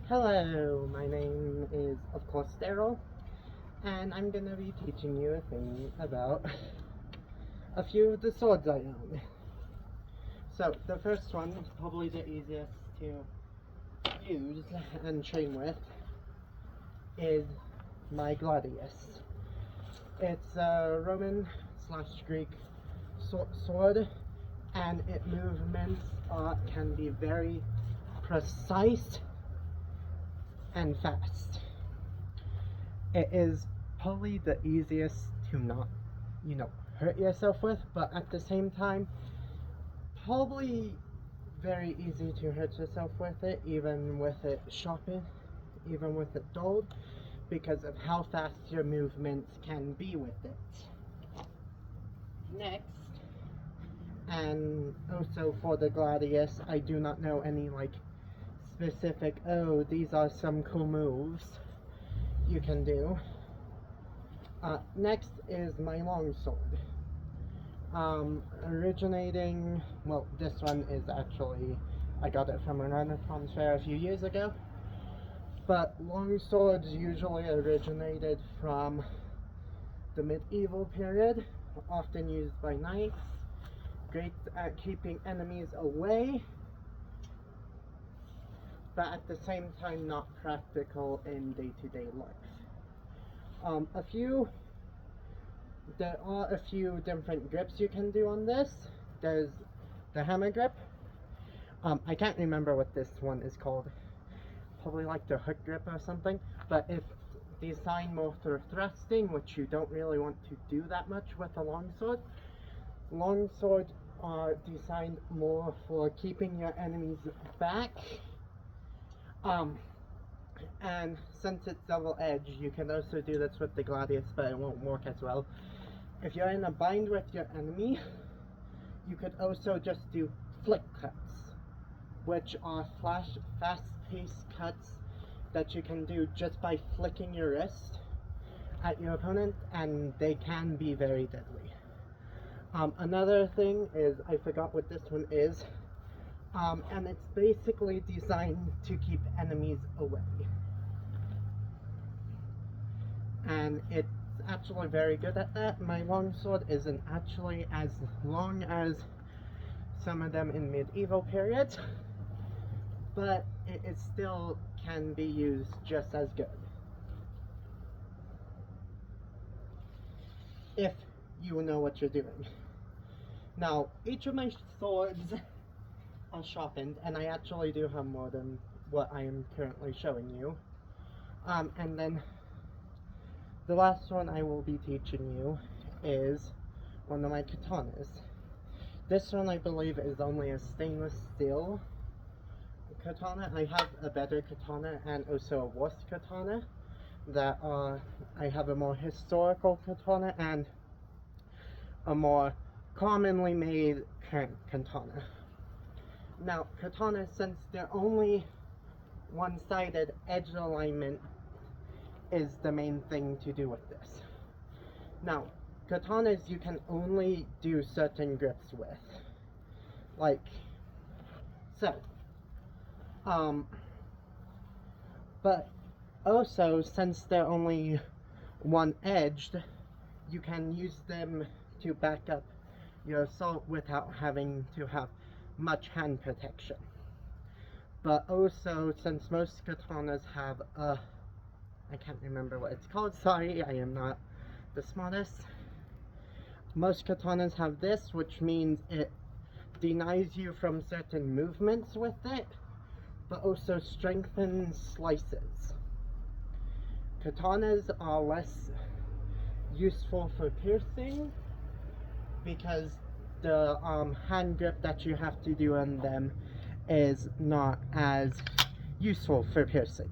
Hello, my name is, of course, Daryl, and I'm gonna be teaching you a thing about a few of the swords I own. So, the first one, probably the easiest to use and train with, is my Gladius. It's a Roman/Greek sword, and its movements can be very precise and fast. It is probably the easiest to not, hurt yourself with, but at the same time, probably very easy to hurt yourself with it, even with it sharpened, even with it dulled, because of how fast your movements can be with it. Next, and also for the Gladius, I do not know any specific, oh, these are some cool moves you can do. Next is my longsword. Originating, well, this one is actually, I got it from a Renaissance fair a few years ago, but longswords usually originated from the medieval period, often used by knights, great at keeping enemies away, but at the same time not practical in day-to-day life. There are a few different grips you can do on this. There's the hammer grip. I can't remember what this one is called. Probably like the hook grip or something, but it's designed more for thrusting, which you don't really want to do that much with a longsword. Longswords are designed more for keeping your enemies back. And since it's double-edged, you can also do this with the Gladius, but it won't work as well. If you're in a bind with your enemy, you could also just do flick cuts, which are fast-paced cuts that you can do just by flicking your wrist at your opponent, and they can be very deadly. Another thing is, I forgot what this one is, and it's basically designed to keep enemies away. And it's actually very good at that. My longsword isn't actually as long as some of them in medieval periods, but it still can be used just as good, if you know what you're doing. Now, each of my swords are sharpened, and I actually do have more than what I am currently showing you. And then the last one I will be teaching you is one of my katanas. This one, I believe, is only a stainless steel katana. I have a better katana and also a worse katana. I have a more historical katana and a more commonly made current katana. Now, katanas, since they're only one-sided, edge alignment is the main thing to do with this. Now, katanas you can only do certain grips with, like so. But also, since they're only one-edged, you can use them to back up your assault without having to have much hand protection. But also, since most katanas have I can't remember what it's called, sorry, I am not the smartest. Most katanas have this, which means it denies you from certain movements with it, but also strengthens slices. Katanas are less useful for piercing because the hand grip that you have to do on them is not as useful for piercing.